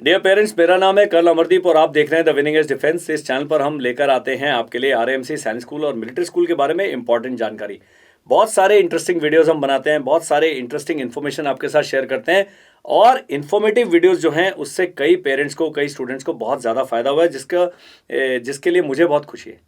Dear parents, मेरा नाम है कर्नल अमरदीप और आप देख रहे हैं द विनिंग एज डिफेंस। इस चैनल पर हम लेकर आते हैं आपके लिए आरएमसी सैनिक स्कूल और मिलिट्री स्कूल के बारे में इंपॉर्टेंट जानकारी। बहुत सारे इंटरेस्टिंग वीडियोस हम बनाते हैं, बहुत सारे इंटरेस्टिंग इन्फॉर्मेशन आपके साथ शेयर करते हैं और इन्फॉर्मेटिव वीडियोस जो हैं उससे कई पेरेंट्स को, कई स्टूडेंट्स को बहुत ज़्यादा फायदा हुआ है, जिसके लिए मुझे बहुत खुशी है।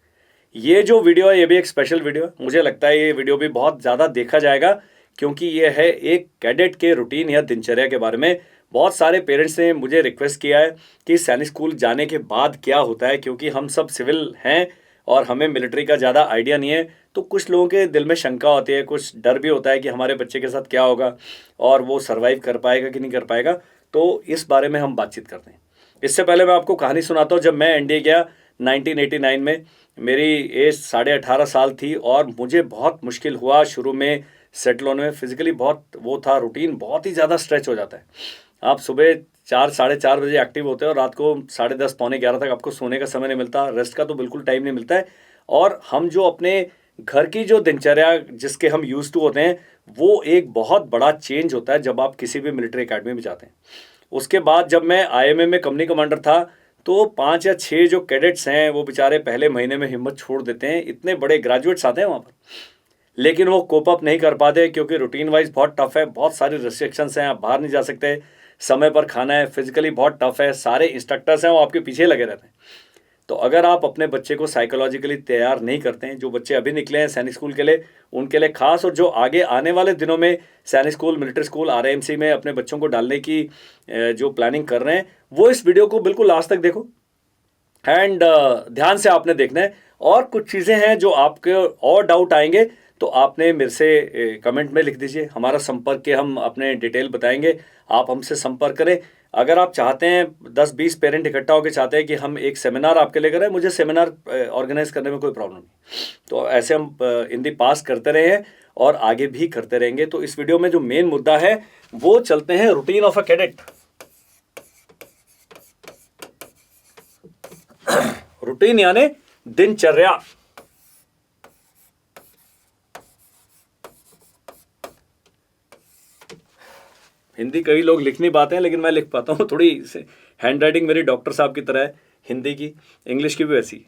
ये जो वीडियो है ये भी एक स्पेशल वीडियो है। मुझे लगता है ये वीडियो भी बहुत ज़्यादा देखा जाएगा क्योंकि ये है एक कैडेट के रूटीन या दिनचर्या के बारे में। बहुत सारे पेरेंट्स ने मुझे रिक्वेस्ट किया है कि सैनिक स्कूल जाने के बाद क्या होता है, क्योंकि हम सब सिविल हैं और हमें मिलिट्री का ज़्यादा आइडिया नहीं है। तो कुछ लोगों के दिल में शंका होती है, कुछ डर भी होता है कि हमारे बच्चे के साथ क्या होगा और वो सर्वाइव कर पाएगा कि नहीं कर पाएगा। तो इस बारे में हम बातचीत करते हैं। इससे पहले मैं आपको कहानी सुनाता हूँ। जब मैं एनडीए गया 1989 में, मेरी एज 18.5 साल थी और मुझे बहुत मुश्किल हुआ शुरू में सेटल होने में। फिजिकली बहुत वो था, रूटीन बहुत ही ज़्यादा स्ट्रेच हो जाता है। आप सुबह 4 साढ़े 4 बजे एक्टिव होते हैं और रात को 10:30 पौने 11 तक आपको सोने का समय नहीं मिलता, रेस्ट का तो बिल्कुल टाइम नहीं मिलता है। और हम जो अपने घर की जो दिनचर्या जिसके हम यूज टू होते हैं, वो एक बहुत बड़ा चेंज होता है जब आप किसी भी मिलिट्री अकेडमी में जाते हैं। उसके बाद जब मैं आईएमए में कंपनी कमांडर था तो 5 या 6 जो कैडेट्स हैं वो बेचारे पहले महीने में हिम्मत छोड़ देते हैं। इतने बड़े ग्रेजुएट्स आते हैं वहाँ पर, लेकिन वो कोप अप नहीं कर पाते क्योंकि रूटीन वाइज बहुत टफ है, बहुत सारी रिस्ट्रिक्शंस हैं, आप बाहर नहीं जा सकते, समय पर खाना है, फिजिकली बहुत टफ है, सारे इंस्ट्रक्टर्स हैं वो आपके पीछे लगे रहते हैं। तो अगर आप अपने बच्चे को साइकोलॉजिकली तैयार नहीं करते हैं, जो बच्चे अभी निकले हैं सैनिक स्कूल के लिए उनके लिए खास, और जो आगे आने वाले दिनों में सैनिक स्कूल, मिलिट्री स्कूल, आरएमसी में अपने बच्चों को डालने की जो प्लानिंग कर रहे हैं, वो इस वीडियो को बिल्कुल लास्ट तक देखो एंड ध्यान से आपने देखना है। और कुछ चीज़ें हैं जो आपके और डाउट आएंगे तो आपने मेरे से कमेंट में लिख दीजिए, हमारा संपर्क के हम अपने डिटेल बताएंगे, आप हमसे संपर्क करें। अगर आप चाहते हैं 10-20 पेरेंट इकट्ठा होकर चाहते हैं कि हम एक सेमिनार आपके लिए करें, मुझे सेमिनार ऑर्गेनाइज करने में कोई प्रॉब्लम नहीं। तो ऐसे हम इन दी पास करते रहे हैं और आगे भी करते रहेंगे। तो इस वीडियो में जो मेन मुद्दा है वो चलते हैं routine of a cadet. Routine यानी दिनचर्या। हिंदी कई लोग लिख नहीं पाते हैं लेकिन मैं लिख पाता हूँ, थोड़ी हैंड राइटिंग मेरी डॉक्टर साहब की तरह है, हिंदी की, इंग्लिश की भी वैसी।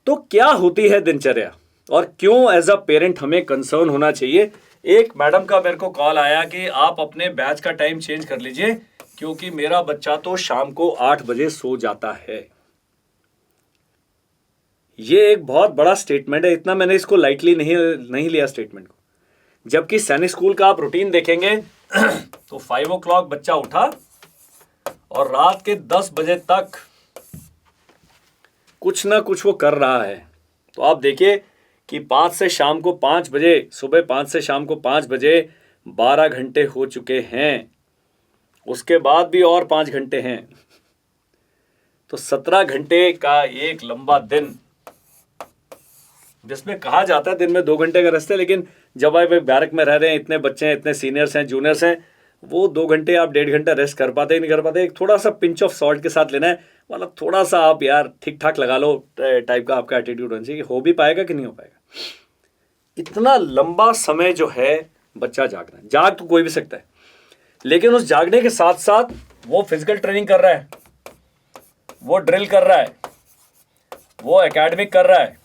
तो क्या होती है दिनचर्या और क्यों एज अ पेरेंट हमें कंसर्न होना चाहिए। एक मैडम का मेरे को कॉल आया कि आप अपने बैच का टाइम चेंज कर लीजिए क्योंकि मेरा बच्चा तो शाम को 8 बजे सो जाता है। ये एक बहुत बड़ा स्टेटमेंट है, इतना मैंने इसको लाइटली नहीं लिया स्टेटमेंट को। जबकि सैनिक स्कूल का आप रूटीन देखेंगे तो 5 o'clock बच्चा उठा और रात के 10 बजे तक कुछ ना कुछ वो कर रहा है। तो आप देखिए कि 5 से शाम को 5 बजे, सुबह 5 से शाम को 5 बजे 12 घंटे हो चुके हैं। उसके बाद भी और 5 घंटे हैं, तो 17 घंटे का एक लंबा दिन, जिसमें कहा जाता है दिन में 2 घंटे का रास्ता है, लेकिन जब आप बैरक में रह रहे हैं, इतने बच्चे हैं, इतने सीनियर्स हैं, जूनियर्स हैं, वो 2 घंटे आप 1.5 घंटा रेस्ट कर पाते ही नहीं कर पाते। एक थोड़ा सा पिंच ऑफ सॉल्ट के साथ लेना है, मतलब थोड़ा सा आप यार ठीक ठाक लगा लो टाइप का आपका एटीट्यूड होना चाहिए। हो भी पाएगा कि नहीं हो पाएगा। इतना लंबा समय जो है बच्चा जागना है, जाग तो कोई भी सकता है, लेकिन उस जागने के साथ साथ वो फिजिकल ट्रेनिंग कर रहा है, वो ड्रिल कर रहा है, वो एकेडमिक कर रहा है,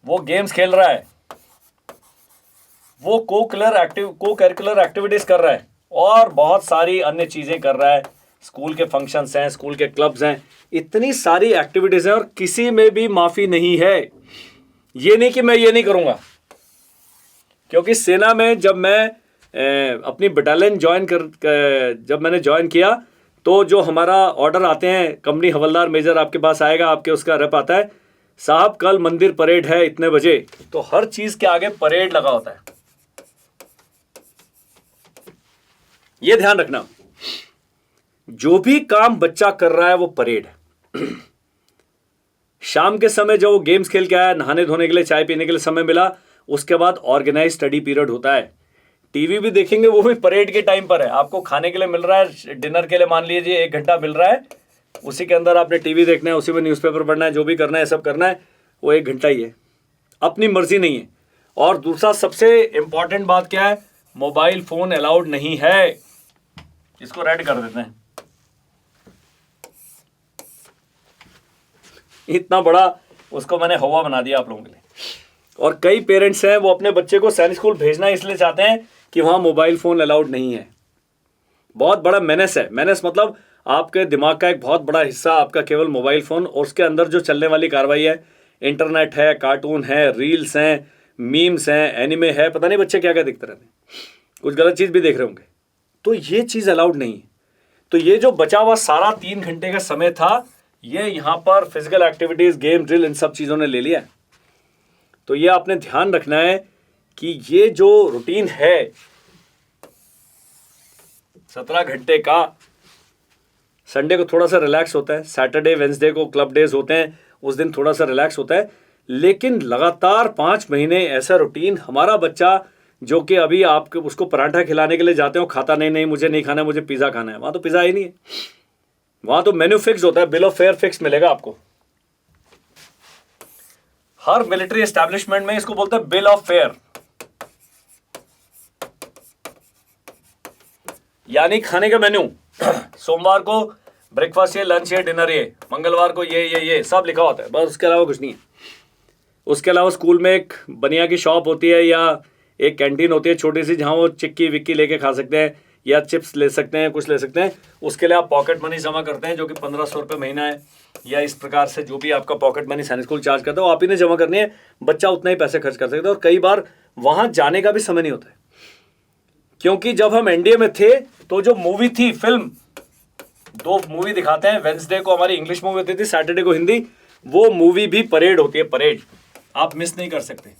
वो गेम्स खेल रहा है, वो को करिकुलर एक्टिविटीज कर रहा है और बहुत सारी अन्य चीजें कर रहा है। स्कूल के फंक्शंस हैं, स्कूल के क्लब्स हैं, इतनी सारी एक्टिविटीज हैं और किसी में भी माफी नहीं है। ये नहीं कि मैं ये नहीं करूंगा, क्योंकि सेना में जब मैं अपनी बटालियन जब मैंने ज्वाइन किया तो जो हमारा ऑर्डर आते हैं, कंपनी हवलदार मेजर आपके पास आएगा, आपके उसका रप आता है, साहब कल मंदिर परेड है इतने बजे, तो हर चीज के आगे परेड लगा होता है। ये ध्यान रखना, जो भी काम बच्चा कर रहा है वो परेड है। शाम के समय जब वो गेम्स खेल के आया, नहाने धोने के लिए, चाय पीने के लिए समय मिला, उसके बाद ऑर्गेनाइज स्टडी पीरियड होता है। टीवी भी देखेंगे, वो भी परेड के टाइम पर है। आपको खाने के लिए मिल रहा है, डिनर के लिए मान लीजिए 1 घंटा मिल रहा है, उसी के अंदर आपने टीवी देखना है, उसी में न्यूज़पेपर पढ़ना है, जो भी करना है सब करना है, वो 1 घंटा ही है, अपनी मर्जी नहीं है। और दूसरा सबसे इंपॉर्टेंट बात क्या है, मोबाइल फोन अलाउड नहीं है। इसको रेड कर देते हैं। इतना बड़ा उसको मैंने हवा बना दिया आप लोगों के लिए। और कई पेरेंट्स हैं वो अपने बच्चे को सैनिक स्कूल भेजना इसलिए चाहते हैं कि वहाँ मोबाइल फ़ोन अलाउड नहीं है। बहुत बड़ा मेनेस है। मेनेस मतलब आपके दिमाग का एक बहुत बड़ा हिस्सा आपका केवल मोबाइल फ़ोन और उसके अंदर जो चलने वाली कार्रवाई है, इंटरनेट है, कार्टून है, रील्स हैं, मीम्स हैं, एनिमे है, पता नहीं बच्चे क्या क्या दिखते रहते हैं, कुछ गलत चीज़ भी देख रहे होंगे। तो ये चीज़ अलाउड नहीं है। तो ये जो बचा हुआ सारा 3 घंटे का समय था, ये यहाँ पर फिजिकल एक्टिविटीज़, गेम, ड्रिल, इन सब चीज़ों ने ले लिया है। तो ये आपने ध्यान रखना है कि ये जो रूटीन है 17 घंटे का, संडे को थोड़ा सा रिलैक्स होता है, सैटरडे वेंसडे को क्लब डेज होते हैं, उस दिन थोड़ा सा रिलैक्स होता है, लेकिन लगातार 5 महीने ऐसा रूटीन, हमारा बच्चा जो कि अभी आपके उसको पराठा खिलाने के लिए जाते हो, खाता नहीं मुझे नहीं खाना है, मुझे पिज़्ज़ा खाना है, वहाँ तो पिज़्ज़ा ही नहीं है, वहाँ तो मेन्यू फिक्स होता है, बिल ऑफ फेयर फिक्स मिलेगा आपको। हर मिलिट्री एस्टैब्लिशमेंट में इसको बोलते हैं बिल ऑफ फेयर, यानी खाने का मेन्यू। सोमवार को ब्रेकफास्ट ये, लंच ये, डिनर ये, मंगलवार को ये सब लिखा होता है, बस उसके अलावा कुछ नहीं है। उसके अलावा स्कूल में एक बनिया की शॉप होती है या एक कैंटीन होती है छोटी सी, जहाँ वो चिक्की विक्की लेके खा सकते हैं या चिप्स ले सकते हैं, कुछ ले सकते हैं। उसके लिए आप पॉकेट मनी जमा करते हैं जो कि 1500 रुपये महीना है, या इस प्रकार से जो भी आपका पॉकेट मनी सैनिक स्कूल चार्ज करता है वो आप ही ने जमा करनी है। बच्चा उतना ही पैसे खर्च कर सकता है और कई बार वहाँ जाने का भी समय नहीं होता है, क्योंकि जब हम एनडीए में थे तो जो मूवी थी, फिल्म 2 मूवी दिखाते हैं, वेंसडे को हमारी इंग्लिश मूवी होती थी, सैटरडे को हिंदी, वो मूवी भी परेड होती है, परेड आप मिस नहीं कर सकते।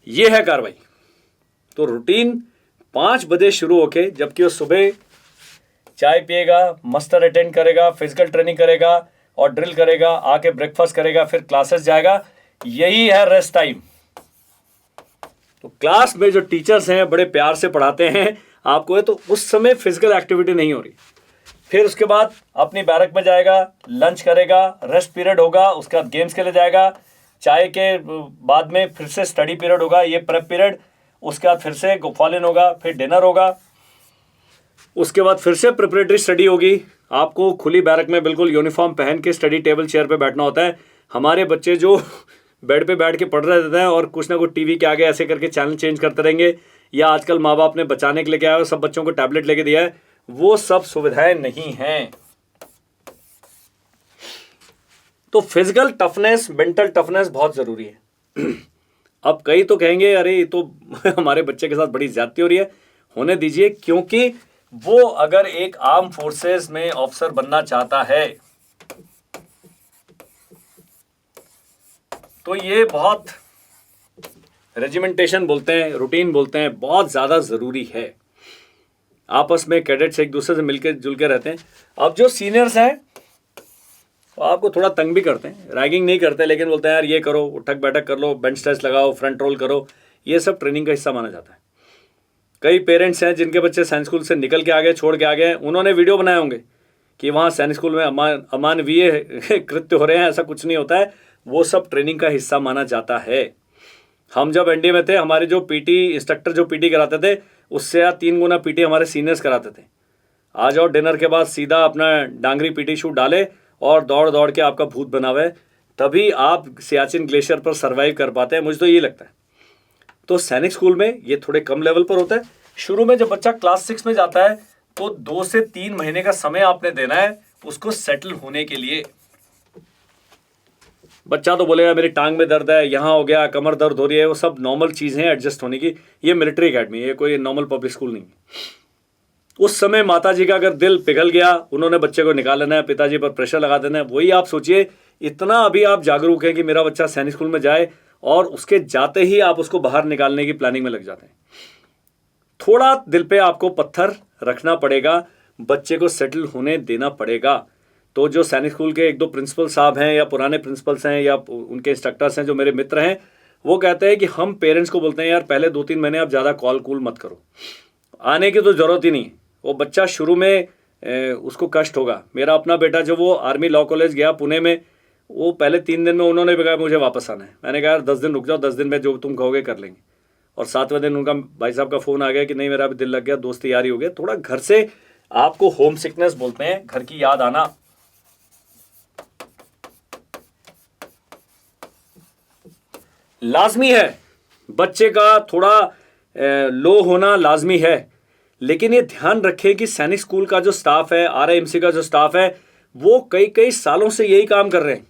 ये है कार्रवाई। तो रूटीन 5 बजे शुरू होके, जबकि वो सुबह चाय पिएगा, मस्टर अटेंड करेगा, फिजिकल ट्रेनिंग करेगा और ड्रिल करेगा, आके ब्रेकफास्ट करेगा, फिर क्लासेस जाएगा, यही है रेस्ट टाइम। तो क्लास में जो टीचर्स हैं बड़े प्यार से पढ़ाते हैं आपको है, तो उस समय फिजिकल एक्टिविटी नहीं हो रही। फिर उसके बाद अपनी बैरक में जाएगा, लंच करेगा, रेस्ट पीरियड होगा, उसके बाद गेम्स के लिए जाएगा, चाय के बाद में फिर से स्टडी पीरियड होगा, ये प्रेप पीरियड, उसके बाद फिर से फॉल इन होगा, फिर डिनर होगा, उसके बाद फिर से प्रिपरेटरी स्टडी होगी। आपको खुली बैरक में बिल्कुल यूनिफॉर्म पहन के स्टडी टेबल चेयर पे बैठना होता है। हमारे बच्चे जो बेड पे बैठ के पढ़ रहे रहते हैं और कुछ ना कुछ टीवी के आगे ऐसे करके चैनल चेंज करते रहेंगे, या आजकल माँ बाप ने बचाने के लिए क्या है सब बच्चों को टैबलेट लेके दिया है, वो सब सुविधाएं नहीं हैं। तो फिजिकल टफनेस, मेंटल टफनेस बहुत जरूरी है। अब कई तो कहेंगे अरे ये तो हमारे बच्चे के साथ बड़ी ज्यादती हो रही है, होने दीजिए, क्योंकि वो अगर एक आर्म फोर्सेस में ऑफिसर बनना चाहता है तो ये बहुत रेजिमेंटेशन बोलते हैं, रूटीन बोलते हैं, बहुत ज़्यादा ज़रूरी है। आपस में कैडेट्स एक दूसरे से मिलकर जुल के रहते हैं। अब जो सीनियर्स हैं वो आपको थोड़ा तंग भी करते हैं, रैगिंग नहीं करते, लेकिन बोलते हैं यार ये करो, उठक बैठक कर लो, बेंच स्ट्रेच लगाओ, फ्रंट रोल करो, ये सब ट्रेनिंग का हिस्सा माना जाता है। कई पेरेंट्स हैं जिनके बच्चे सैनिक स्कूल से निकल के आ गए, छोड़ के आ गए, उन्होंने वीडियो बनाए होंगे कि वहाँ सैनिक स्कूल में अमानवीय कृत्य हो रहे हैं। ऐसा कुछ नहीं होता है, वो सब ट्रेनिंग का हिस्सा माना जाता है। हम जब एनडीए में थे, हमारे जो पीटी इंस्ट्रक्टर जो पीटी कराते थे, उससे या 3 गुना पीटी हमारे सीनियर्स कराते थे। आ जाओ डिनर के बाद सीधा अपना डांगरी पीटी शूट डाले और दौड़ दौड़ के आपका भूत बनावे, तभी आप सियाचिन ग्लेशियर पर सर्वाइव कर पाते हैं, मुझे तो यही लगता है। तो सैनिक स्कूल में ये थोड़े कम लेवल पर होता है। शुरू में जब बच्चा क्लास 6 में जाता है तो 2 से 3 महीने का समय आपने देना है उसको सेटल होने के लिए। बच्चा तो बोलेगा मेरी टांग में दर्द है, यहाँ हो गया, कमर दर्द हो रही है, वो सब नॉर्मल चीज़ें हैं एडजस्ट होने की। ये मिलिट्री अकेडमी है, कोई नॉर्मल पब्लिक स्कूल नहीं है। उस समय माताजी का अगर दिल पिघल गया, उन्होंने बच्चे को निकाल लेना है, पिताजी पर प्रेशर लगा देना है। वही आप सोचिए, इतना अभी आप जागरूक हैं कि मेरा बच्चा सैनिक स्कूल में जाए, और उसके जाते ही आप उसको बाहर निकालने की प्लानिंग में लग जाते हैं। थोड़ा दिल पे आपको पत्थर रखना पड़ेगा, बच्चे को सेटल होने देना पड़ेगा। तो जो सैनिक स्कूल के 1-2 प्रिंसिपल साहब हैं या पुराने प्रिंसिपल्स हैं या उनके इंस्ट्रक्टर्स हैं जो मेरे मित्र हैं, वो कहते हैं कि हम पेरेंट्स को बोलते हैं यार पहले 2-3 महीने आप ज़्यादा कॉल कूल मत करो, आने की तो ज़रूरत ही नहीं। वो बच्चा शुरू में उसको कष्ट होगा। मेरा अपना बेटा जो वो आर्मी लॉ कॉलेज गया पुणे में, वो पहले 3 दिन में उन्होंने भी कहा मुझे वापस आना है। मैंने कहा यार 10 दिन रुक जाओ, 10 दिन में जो तुम कहोगे कर लेंगे। और 7वें दिन उनका भाई साहब का फ़ोन आ गया कि नहीं मेरा अभी दिल लग गया, दोस्ती यारी हो गया। थोड़ा घर से आपको होम सिकनेस बोलते हैं, घर की याद आना, लाजमी है। बच्चे का थोड़ा लो होना लाजमी है, लेकिन ये ध्यान रखें कि सैनिक स्कूल का जो स्टाफ है, आरआईएमसी का जो स्टाफ है, वो कई कई सालों से यही काम कर रहे हैं।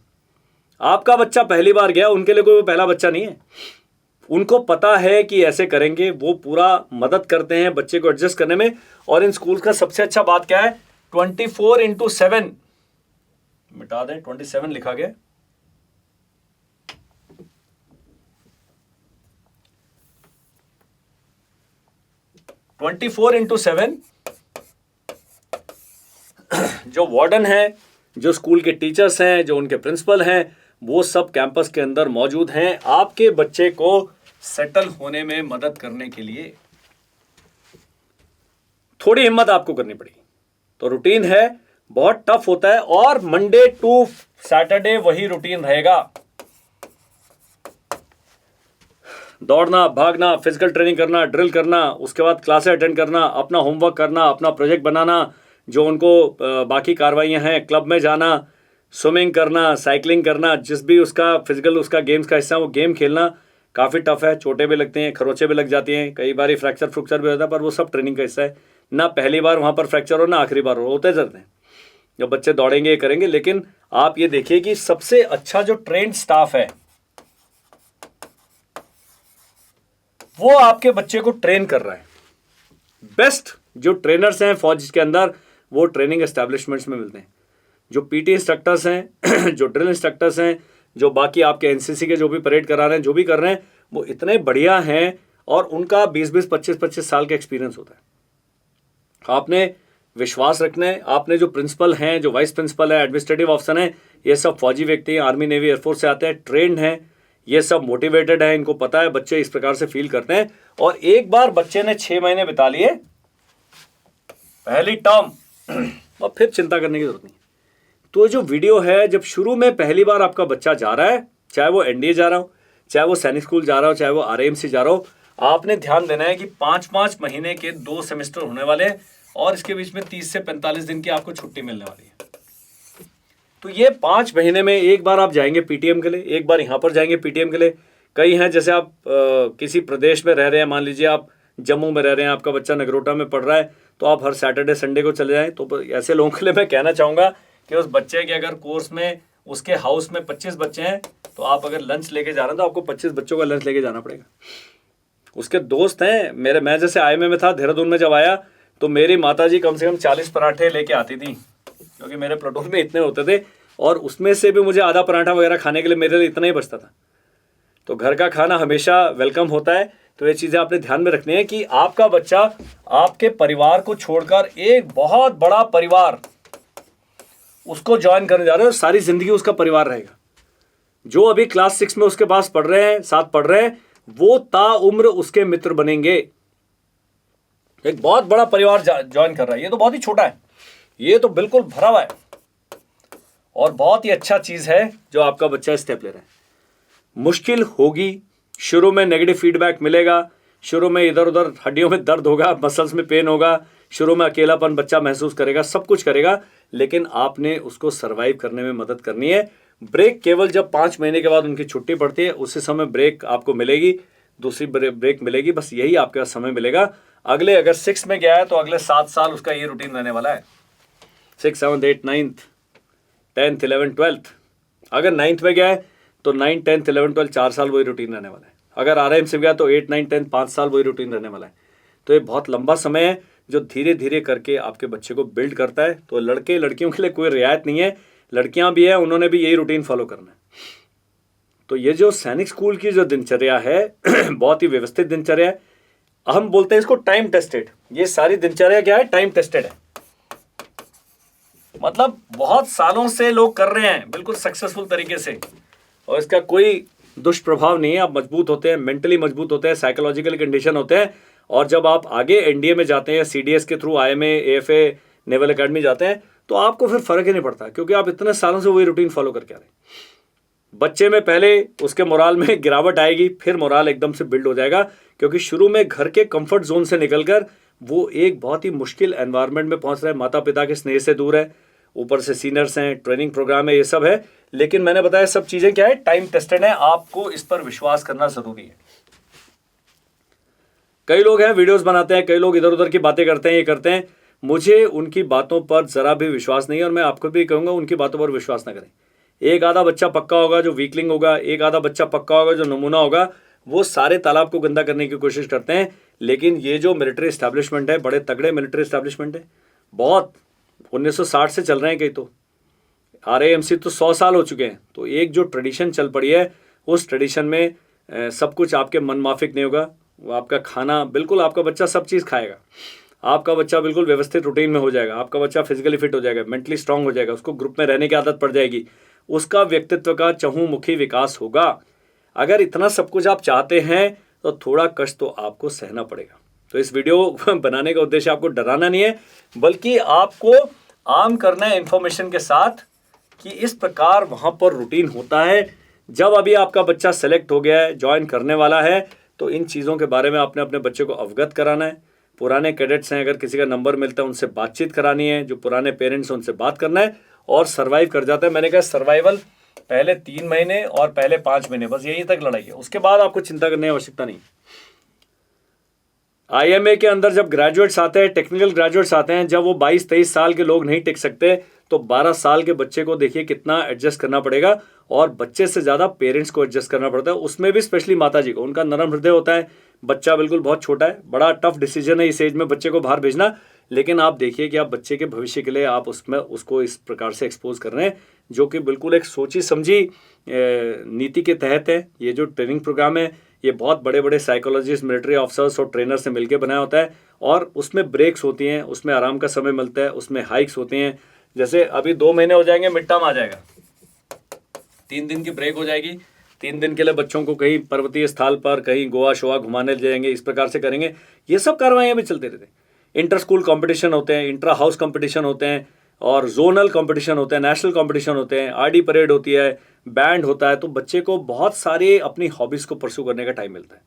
आपका बच्चा पहली बार गया, उनके लिए कोई पहला बच्चा नहीं है। उनको पता है कि ऐसे करेंगे, वो पूरा मदद करते हैं बच्चे को एडजस्ट करने में। और इन स्कूल का सबसे अच्छा बात क्या है, 24/7, मिटा दें 27 लिखा गया, 24/7 जो वार्डन है, जो स्कूल के टीचर्स हैं, जो उनके प्रिंसिपल हैं, वो सब कैंपस के अंदर मौजूद हैं आपके बच्चे को सेटल होने में मदद करने के लिए। थोड़ी हिम्मत आपको करनी पड़ेगी। तो रूटीन है, बहुत टफ होता है, और मंडे टू सैटरडे वही रूटीन रहेगा। दौड़ना, भागना, फिजिकल ट्रेनिंग करना, ड्रिल करना, उसके बाद क्लासें अटेंड करना, अपना होमवर्क करना, अपना प्रोजेक्ट बनाना, जो उनको बाकी कार्रवाइयाँ हैं, क्लब में जाना, स्विमिंग करना, साइकिलिंग करना, जिस भी उसका फिजिकल उसका गेम्स का हिस्सा वो गेम खेलना। काफ़ी टफ है, चोटें भी लगती हैं, खरोंचे भी लग जाती हैं, कई बार फ्रैक्चर फ्रुक्चर भी होता है, पर वो सब ट्रेनिंग का हिस्सा है। ना पहली बार वहाँ पर फ्रैक्चर हो, ना आखिरी बार हो, होते जाते हैं। जब बच्चे दौड़ेंगे करेंगे, लेकिन आप ये देखिए कि सबसे अच्छा जो ट्रेंड स्टाफ है वो आपके बच्चे को ट्रेन कर रहा है। बेस्ट जो ट्रेनर्स हैं फौज के अंदर, वो ट्रेनिंग एस्टैब्लिशमेंट्स में मिलते हैं। जो पीटी इंस्ट्रक्टर्स हैं, जो ड्रिल इंस्ट्रक्टर्स हैं, जो बाकी आपके एनसीसी के जो भी परेड करा रहे हैं, जो भी कर रहे हैं, वो इतने बढ़िया हैं, और उनका 20-20, 25-25 साल का एक्सपीरियंस होता है। आपने विश्वास रखना है। आपने जो प्रिंसिपल हैं, जो वाइस प्रिंसिपल है, एडमिनिस्ट्रेटिव ऑफिसर हैं, ये सब फौजी व्यक्ति हैं, आर्मी, नेवी, एयरफोर्स से आते हैं, ट्रेंड हैं, ये सब मोटिवेटेड है, इनको पता है बच्चे इस प्रकार से फील करते हैं। और एक बार बच्चे ने 6 महीने बिता लिए पहली टर्म, और फिर चिंता करने की जरूरत नहीं। तो जो वीडियो है, जब शुरू में पहली बार आपका बच्चा जा रहा है, चाहे वो एनडीए जा रहा हो, चाहे वो सैनिक स्कूल जा रहा हो, चाहे वो आरआईएमसी जा रहा हो, आपने ध्यान देना है कि 5-5 महीने के 2 सेमेस्टर होने वाले हैं, और इसके बीच में 30 से 45 दिन की आपको छुट्टी मिलने वाली है। तो ये 5 महीने में एक बार आप जाएंगे पीटीएम के लिए, एक बार यहाँ पर जाएंगे पीटीएम के लिए। कई हैं, जैसे आप किसी प्रदेश में रह रहे हैं, मान लीजिए आप जम्मू में रह रहे हैं, आपका बच्चा नगरोटा में पढ़ रहा है, तो आप हर सैटरडे संडे को चले जाएं। तो ऐसे लोगों के लिए मैं कहना चाहूँगा कि उस बच्चे के अगर कोर्स में उसके हाउस में 25 बच्चे हैं, तो आप अगर लंच लेके जा रहे हैं तो आपको 25 बच्चों का लंच लेके जाना पड़ेगा। उसके दोस्त हैं मेरे, मैं जैसे आईएमए में था, देहरादून में जब आया, तो मेरी माताजी कम से कम 40 पराठे लेके आती थी, क्योंकि मेरे प्लाटून में इतने होते थे, और उसमें से भी मुझे आधा पराठा वगैरह खाने के लिए मेरे लिए इतना ही बचता था। तो घर का खाना हमेशा वेलकम होता है। तो ये चीज़ें आपने ध्यान में रखनी है कि आपका बच्चा आपके परिवार को छोड़कर एक बहुत बड़ा परिवार उसको ज्वाइन करने जा रहा है, सारी जिंदगी उसका परिवार रहेगा। जो अभी क्लास 6 में उसके पास पढ़ रहे हैं, साथ पढ़ रहे हैं, वो ताउम्र उसके मित्र बनेंगे। एक बहुत बड़ा परिवार ज्वाइन कर रहा है। ये तो बहुत ही छोटा है, ये तो बिल्कुल भरा हुआ है, और बहुत ही अच्छा चीज़ है जो आपका बच्चा स्टेप ले रहा है। मुश्किल होगी, शुरू में नेगेटिव फीडबैक मिलेगा, शुरू में इधर उधर हड्डियों में दर्द होगा, मसल्स में पेन होगा, शुरू में अकेलापन बच्चा महसूस करेगा, सब कुछ करेगा, लेकिन आपने उसको सर्वाइव करने में मदद करनी है। ब्रेक केवल जब 5 महीने के बाद उनकी छुट्टी पड़ती है, उसी समय ब्रेक आपको मिलेगी, दूसरी ब्रेक मिलेगी, बस यही आपके पास समय मिलेगा। अगले अगर 6 में गया है तो अगले 7 साल उसका ये रूटीन रहने वाला है। 6, 7, 8, 9, 10th, 11th, 12th। अगर 9th में गया है तो 9, 10, 11, 12 4 साल वही रूटीन रहने वाला है। अगर आरआईएम से गया तो 8, 9, 10 5 साल वही रूटीन रहने वाला है। तो ये बहुत लंबा समय है जो धीरे धीरे करके आपके बच्चे को बिल्ड करता है। तो लड़के लड़कियों के लिए कोई रियायत नहीं है, लड़कियां भी हैं, उन्होंने भी यही रूटीन फॉलो करना है। तो ये जो सैनिक स्कूल की जो दिनचर्या है बहुत ही व्यवस्थित दिनचर्या है। हम बोलते हैं इसको टाइम टेस्टेड। ये सारी दिनचर्या क्या है? टाइम टेस्टेड है। मतलब बहुत सालों से लोग कर रहे हैं बिल्कुल सक्सेसफुल तरीके से, और इसका कोई दुष्प्रभाव नहीं है। आप मजबूत होते हैं, मेंटली मजबूत होते हैं, साइकोलॉजिकल कंडीशन होते हैं, और जब आप आगे एनडीए में जाते हैं, सीडीएस के through IMA, AFA, naval academy जाते हैं, तो आपको फिर फर्क ही नहीं पड़ता, क्योंकि आप इतने सालों से वही रूटीन फॉलो करके आ रहे हैं। बच्चे में पहले उसके मोराल में गिरावट आएगी, फिर मोराल एकदम से बिल्ड हो जाएगा, क्योंकि शुरू में घर के कंफर्ट जोन से निकलकर वो एक बहुत ही मुश्किल एनवायरनमेंट में पहुंच रहा है, माता पिता के स्नेह से दूर है, ऊपर से सीनियर्स हैं, ट्रेनिंग प्रोग्राम है, ये सब है। लेकिन मैंने बताया सब चीजें क्या है, टाइम टेस्टेड है, आपको इस पर विश्वास करना जरूरी है। कई लोग हैं वीडियोस बनाते हैं, कई लोग इधर उधर की बातें करते हैं, ये करते हैं, मुझे उनकी बातों पर जरा भी विश्वास नहीं है, और मैं आपको भी कहूंगा उनकी बातों पर विश्वास ना करें। एक आधा बच्चा पक्का होगा जो वीकलिंग होगा, एक आधा बच्चा पक्का होगा जो नमूना होगा, वो सारे तालाब को गंदा करने की कोशिश करते हैं। लेकिन ये जो मिलिट्री एस्टैब्लिशमेंट है, बड़े तगड़े मिलिट्री एस्टैब्लिशमेंट है, बहुत 1960 से चल रहे हैं कई तो, RAMC तो 100 साल हो चुके हैं। तो एक जो ट्रेडिशन चल पड़ी है, उस ट्रेडिशन में सब कुछ आपके मन माफिक नहीं होगा। वो आपका खाना बिल्कुल, आपका बच्चा सब चीज़ खाएगा, आपका बच्चा बिल्कुल व्यवस्थित रूटीन में हो जाएगा, आपका बच्चा फिजिकली फिट हो जाएगा, मेंटली स्ट्रांग हो जाएगा, उसको ग्रुप में रहने की आदत पड़ जाएगी, उसका व्यक्तित्व का चहुमुखी विकास होगा। अगर इतना सब कुछ आप चाहते हैं तो थोड़ा कष्ट तो आपको सहना पड़ेगा। तो इस वीडियो बनाने का उद्देश्य आपको डराना नहीं है, बल्कि आपको आर्म करना है इन्फॉर्मेशन के साथ कि इस प्रकार वहाँ पर रूटीन होता है। जब अभी आपका बच्चा सेलेक्ट हो गया है, ज्वाइन करने वाला है, तो इन चीज़ों के बारे में आपने अपने बच्चे को अवगत कराना है। पुराने कैडेट्स हैं, अगर किसी का नंबर मिलता है उनसे बातचीत करानी है, जो पुराने पेरेंट्स हैं उनसे बात करना है, और सर्वाइव कर जाता है। मैंने कहा सर्वाइवल पहले 3 महीने और पहले 5 महीने, बस यही तक लड़ाई है, उसके बाद आपको चिंता करने की आवश्यकता नहीं। IMA के अंदर जब ग्रेजुएट्स आते हैं, टेक्निकल ग्रेजुएट्स आते हैं, जब वो 22-23 साल के लोग नहीं टिक सकते, तो 12 साल के बच्चे को देखिए कितना एडजस्ट करना पड़ेगा, और बच्चे से ज़्यादा पेरेंट्स को एडजस्ट करना पड़ता है, उसमें भी स्पेशली माता जी को। उनका नरम हृदय होता है, बच्चा बिल्कुल बहुत छोटा है, बड़ा टफ डिसीजन है इस एज में बच्चे को बाहर भेजना। लेकिन आप देखिए कि आप बच्चे के भविष्य के लिए आप उसमें उसको इस प्रकार से एक्सपोज कर रहे हैं, जो कि बिल्कुल एक सोची समझी नीति के तहत है। ये जो ट्रेनिंग प्रोग्राम है, ये बहुत बड़े बड़े साइकोलॉजिस्ट, मिलिट्री ऑफिसर्स और ट्रेनर से मिलकर बनाया होता है, और उसमें ब्रेक्स होती हैं, उसमें आराम का समय मिलता है, उसमें हाइक्स होती हैं। जैसे अभी 2 महीने हो जाएंगे, मिड टर्म आ जाएगा, 3 दिन की ब्रेक हो जाएगी, 3 दिन के लिए बच्चों को कहीं पर्वतीय स्थल पर, कहीं गोवा शोवा घुमाने ले जाएंगे, इस प्रकार से करेंगे। ये सब कार्रवाइयाँ भी चलते रहते हैं। इंटर स्कूल कॉम्पिटिशन होते हैं, इंट्रा हाउस कॉम्पिटिशन होते हैं, और जोनल कॉम्पिटिशन होते हैं, नेशनल कॉम्पिटिशन होते हैं, RD परेड होती है, बैंड होता है। तो बच्चे को बहुत सारे अपनी हॉबीज़ को परस्यू करने का टाइम मिलता है।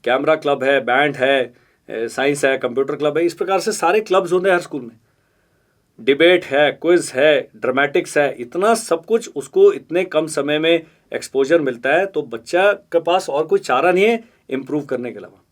कैमरा क्लब है, बैंड है, साइंस है, कंप्यूटर क्लब है, इस प्रकार से सारे क्लब्स होते हैं हर स्कूल में। डिबेट है, क्विज है, ड्रामेटिक्स है, इतना सब कुछ उसको इतने कम समय में एक्सपोजर मिलता है, तो बच्चा के पास और कोई चारा नहीं है इम्प्रूव करने के अलावा।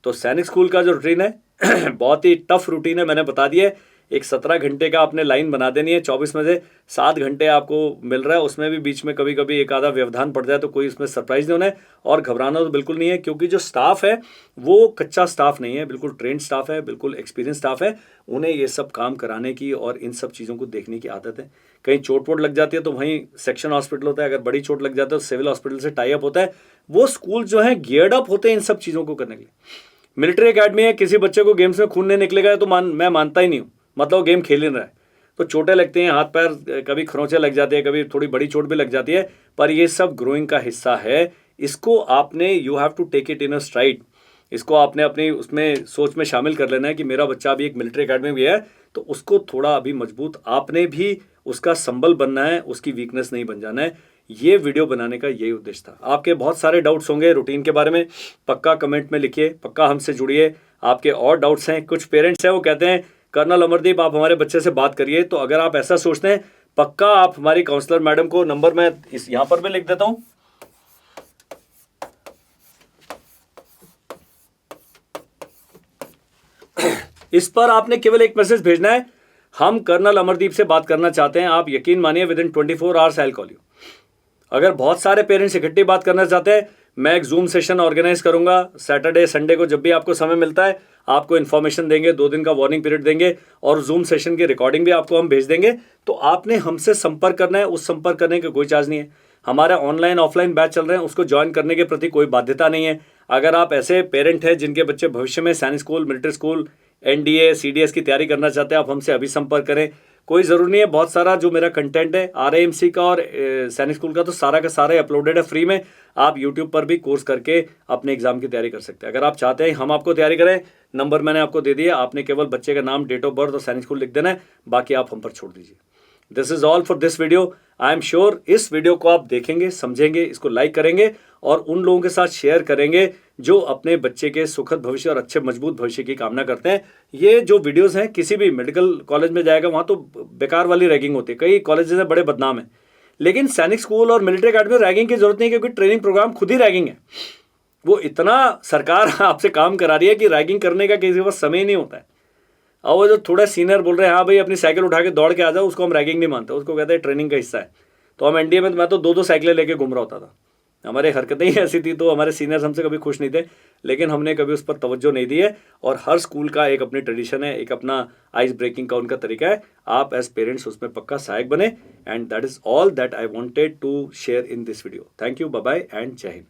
तो सैनिक स्कूल का जो रूटीन है बहुत ही टफ रूटीन है, मैंने बता दिया है। एक 17 घंटे का आपने लाइन बना देनी है, 24 में से 7 घंटे आपको मिल रहा है, उसमें भी बीच में कभी कभी एक आधा व्यवधान पड़ जाए तो कोई इसमें सरप्राइज नहीं होना है, और घबराना तो बिल्कुल नहीं है, क्योंकि जो स्टाफ है वो कच्चा स्टाफ नहीं है, बिल्कुल ट्रेंड स्टाफ है, बिल्कुल एक्सपीरियंस स्टाफ है। उन्हें ये सब काम कराने की और इन सब चीज़ों को देखने की आदत है। कहीं चोट वोट लग जाती है तो वहीं सेक्शन हॉस्पिटल होता है, अगर बड़ी चोट लग जाती है तो सिविल हॉस्पिटल से टाई अप होता है। वो स्कूल जो है गियर्ड अप होते हैं इन सब चीज़ों को करने के लिए। मिलिट्री एकेडमी है, किसी बच्चे को गेम्स में खून नहीं निकलेगा तो मैं मानता ही नहीं हूँ, मतलब वो गेम खेल ही नहीं रहा है। तो चोटें लगती हैं, हाथ पैर कभी खरोंचे लग जाते हैं, कभी थोड़ी बड़ी चोट भी लग जाती है, पर ये सब ग्रोइंग का हिस्सा है। इसको आपने you have to take it in a stride. इसको आपने अपनी उसमें सोच में शामिल कर लेना है कि मेरा बच्चा अभी एक मिलिट्री एकेडमी में गया है, तो उसको थोड़ा अभी मजबूत आपने भी उसका संबल बनना है, उसकी वीकनेस नहीं बन जाना है। ये वीडियो बनाने का यही उद्देश्य था। आपके बहुत सारे डाउट्स होंगे रूटीन के बारे में, पक्का कमेंट में लिखिए, पक्का हमसे जुड़िए। आपके और डाउट्स हैं, कुछ पेरेंट्स हैं वो कहते हैं कर्नल अमरदीप आप हमारे बच्चे से बात करिए। तो अगर आप ऐसा सोचते हैं, पक्का आप हमारी काउंसलर मैडम को नंबर मैं इस यहाँ पर भी लिख देता हूँ, इस पर आपने केवल एक मैसेज भेजना है, हम कर्नल अमरदीप से बात करना चाहते हैं। आप यकीन मानिए with in 24 hours I will call you. अगर बहुत सारे पेरेंट्स इकट्ठी बात करना चाहते हैं, मैं एक जूम सेशन ऑर्गेनाइज करूंगा सैटरडे संडे को, जब भी आपको समय मिलता है आपको इन्फॉर्मेशन देंगे, 2 दिन का वार्निंग पीरियड देंगे, और जूम सेशन की रिकॉर्डिंग भी आपको हम भेज देंगे। तो आपने हमसे संपर्क करना है, उस संपर्क करने का कोई चार्ज नहीं है। हमारे ऑनलाइन ऑफलाइन बैच चल रहे हैं, उसको ज्वाइन करने के प्रति कोई बाध्यता नहीं है। अगर आप ऐसे पेरेंट हैं जिनके बच्चे भविष्य में सैनिक school, military school, NDA CDS की तैयारी करना चाहते हैं, आप हमसे अभी संपर्क करें। कोई ज़रूरी नहीं है, बहुत सारा जो मेरा कंटेंट है RAMC का और सैनिक स्कूल का तो सारा का सारा अपलोडेड है फ्री में। आप यूट्यूब पर भी कोर्स करके अपने एग्जाम की तैयारी कर सकते हैं। अगर आप चाहते हैं हम आपको तैयारी करें, नंबर मैंने आपको दे दिया, आपने केवल बच्चे का नाम, डेट ऑफ बर्थ और सैनिक स्कूल लिख देना है, बाकी आप हम पर छोड़ दीजिए। This is all for this video. I am sure इस वीडियो को आप देखेंगे, समझेंगे, इसको लाइक करेंगे और उन लोगों के साथ शेयर करेंगे जो अपने बच्चे के सुखद भविष्य और अच्छे मजबूत भविष्य की कामना करते हैं। ये जो वीडियोस हैं, किसी भी मेडिकल कॉलेज में जाएगा वहाँ तो बेकार वाली रैगिंग होती है, कई कॉलेजेस हैं बड़े बदनाम हैं, लेकिन सैनिक स्कूल और मिलिट्री अकेडमी में रैगिंग की जरूरत नहीं, क्योंकि ट्रेनिंग प्रोग्राम खुद ही रैगिंग है। वो इतना सरकार आपसे काम करा रही है कि रैगिंग करने का किसी के पास समय नहीं होता है। और वो जो थोड़ा सीनियर बोल रहे हैं हाँ भाई अपनी साइकिल उठा के दौड़ के आ जाओ, उसको हम रैगिंग नहीं मानते, उसको कहते हैं ट्रेनिंग का हिस्सा है। तो हम एनडीए में मैं तो 2-2 साइकिलें लेके घूम रहा होता था, हमारी हरकतें ही ऐसी थी, तो हमारे सीनियर्स हमसे कभी खुश नहीं थे, लेकिन हमने कभी उस पर तवज्जो नहीं दी है। और हर स्कूल का एक अपनी ट्रेडिशन है, एक अपना आइस ब्रेकिंग का उनका तरीका है। आप एज पेरेंट्स उसमें पक्का सहायक बने। And that is all that I wanted to share in this video. Thank you, bye bye and जय हिंद।